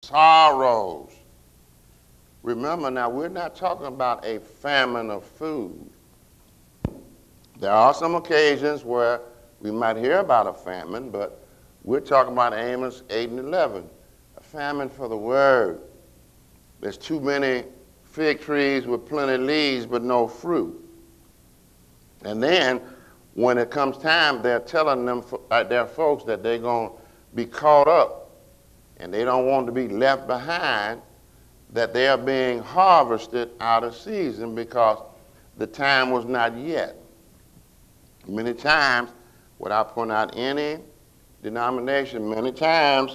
sorrows. Remember now, we're not talking about a famine of food. There are some occasions where we might hear about a famine, but we're talking about Amos 8 and 11, a famine for the word. There's too many fig trees with plenty of leaves but no fruit. And then when it comes time, they're telling them, their folks, that they're going to be caught up and they don't want to be left behind, that they are being harvested out of season because the time was not yet. Many times, without pointing out any denomination, many times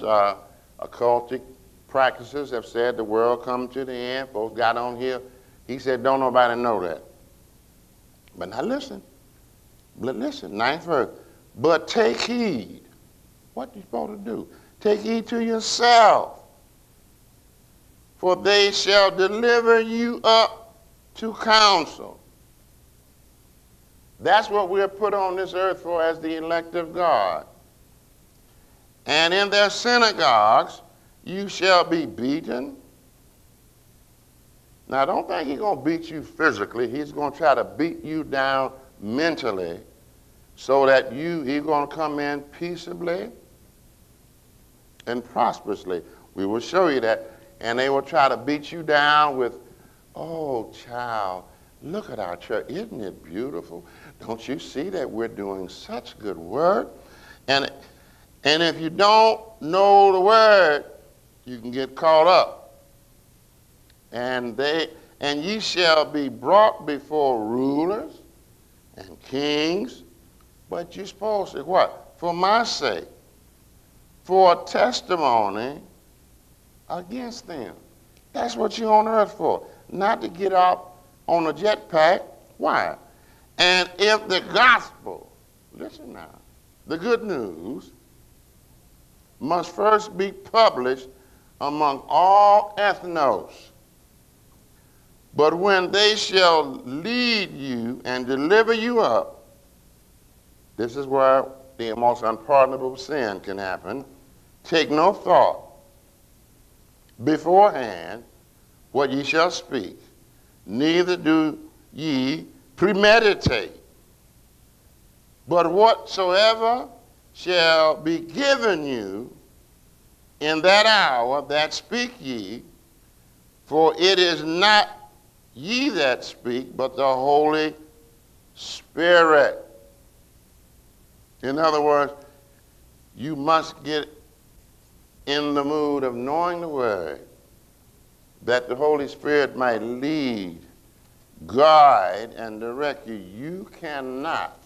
occultic practices have said the world come to the end. Folks got on here. He said, don't nobody know that. But now listen. Listen, ninth verse. But take heed. What you supposed to do? Take heed to yourself. For they shall deliver you up to counsel. That's what we're put on this earth for as the elect of God. And in their synagogues you shall be beaten. Now don't think he's going to beat you physically. He's going to try to beat you down mentally so that he's going to come in peaceably and prosperously. We will show you that. And they will try to beat you down with, oh, child, look at our church. Isn't it beautiful? Don't you see that we're doing such good work? And if you don't know the word, you can get caught up. And ye shall be brought before rulers and kings, but you're supposed to, what? For my sake, for a testimony against them. That's what you're on earth for, not to get out on a jetpack. Why? And if the gospel, listen now, the good news must first be published among all ethnos. But when they shall lead you and deliver you up, this is where the most unpardonable sin can happen. Take no thought beforehand what ye shall speak, neither do ye premeditate. But whatsoever shall be given you in that hour, that speak ye, for it is not ye that speak, but the Holy Spirit. In other words, you must get in the mood of knowing the word, that the Holy Spirit might lead, guide, and direct you. You cannot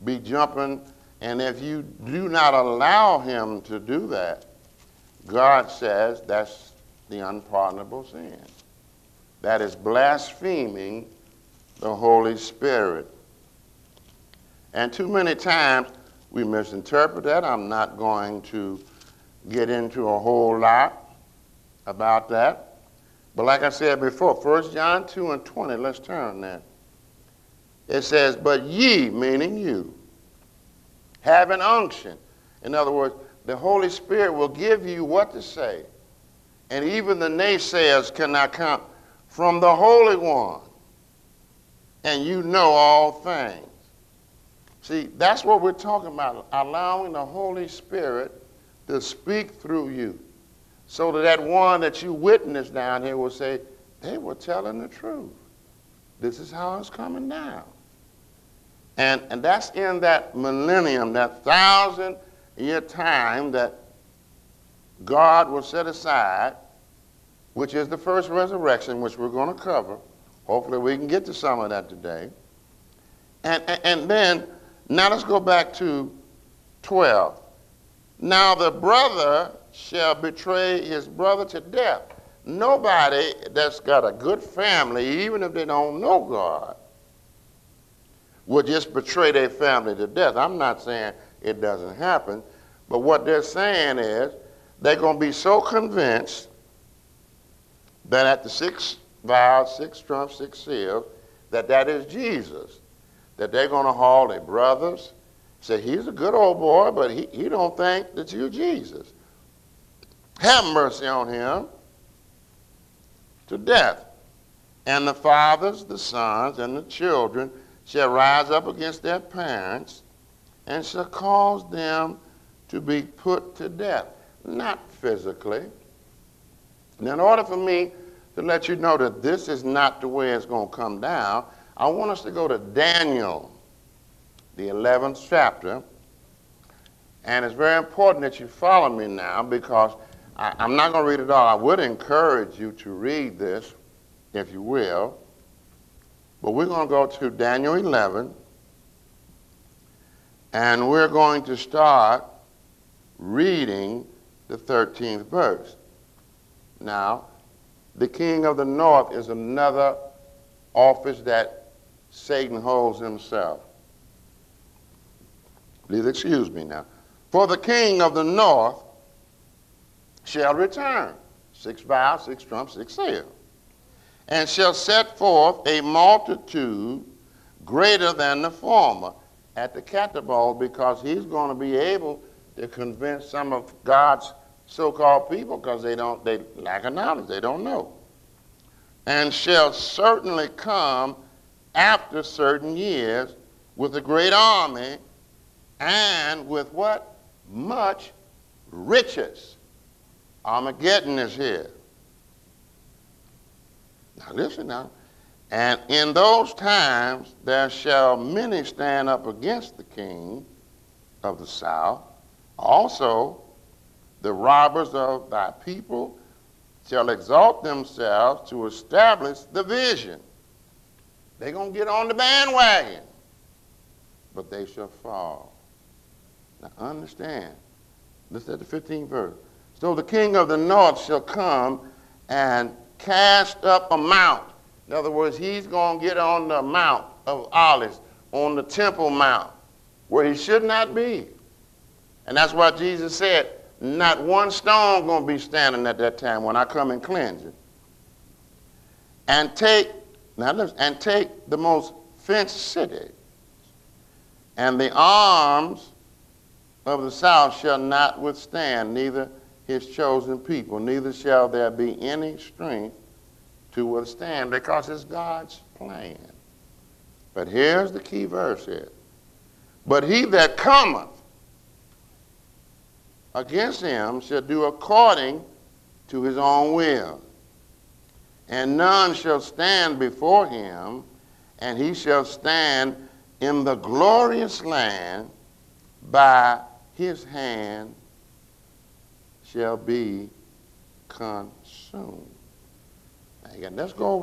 be jumping, and if you do not allow him to do that, God says that's the unpardonable sin. That is blaspheming the Holy Spirit. And too many times we misinterpret that. I'm not going to get into a whole lot about that. But like I said before, 1 John 2 and 20, let's turn there. It says, but ye, meaning you, have an unction. In other words, the Holy Spirit will give you what to say. And even the naysayers cannot come from the Holy One. And you know all things. See, that's what we're talking about, allowing the Holy Spirit to speak through you. So that one that you witnessed down here will say, they were telling the truth. This is how it's coming down. And that's in that millennium, that 1,000-year time that God will set aside, which is the first resurrection, which we're going to cover. Hopefully we can get to some of that today. And then, now let's go back to 12. Now the brother shall betray his brother to death. Nobody that's got a good family, even if they don't know God, will just betray their family to death. I'm not saying it doesn't happen, but what they're saying is they're going to be so convinced that at the 6 vials, 6 trumps, 6 seals, that is Jesus, that they're going to haul their brothers, say, he's a good old boy, but he don't think that you're Jesus. have mercy on him to death. And the fathers, the sons, and the children shall rise up against their parents and shall cause them to be put to death. Not physically. And in order for me to let you know that this is not the way it's going to come down, I want us to go to Daniel, the 11th chapter. And it's very important that you follow me now, because I'm not going to read it all. I would encourage you to read this, if you will. But we're going to go to Daniel 11, and we're going to start reading the 13th verse. Now, the king of the north is another office that Satan holds himself. Please excuse me now. For the king of the north shall return, 6 vials, 6 trumps, 6 seals, and shall set forth a multitude greater than the former at the catapult, because he's going to be able to convince some of God's so-called people, because they lack of knowledge, they don't know. And shall certainly come after certain years with a great army, and with what? Much riches. Armageddon is here. Now listen now. And in those times there shall many stand up against the king of the south. Also the robbers of thy people shall exalt themselves to establish the vision. They're going to get on the bandwagon, but they shall fall. Now understand, listen at the 15th verse. So the king of the north shall come and cast up a mount. In other words, he's going to get on the Mount of Olives, on the Temple Mount, where he should not be. And that's why Jesus said, not one stone going to be standing at that time when I come and cleanse it. And take the most fenced city, and the arms of the south shall not withstand, neither his chosen people, neither shall there be any strength to withstand, because it's God's plan. But here's the key verse here. But he that cometh against him shall do according to his own will. And none shall stand before him, and he shall stand in the glorious land, by his hand shall be consumed. Now, again, let's go over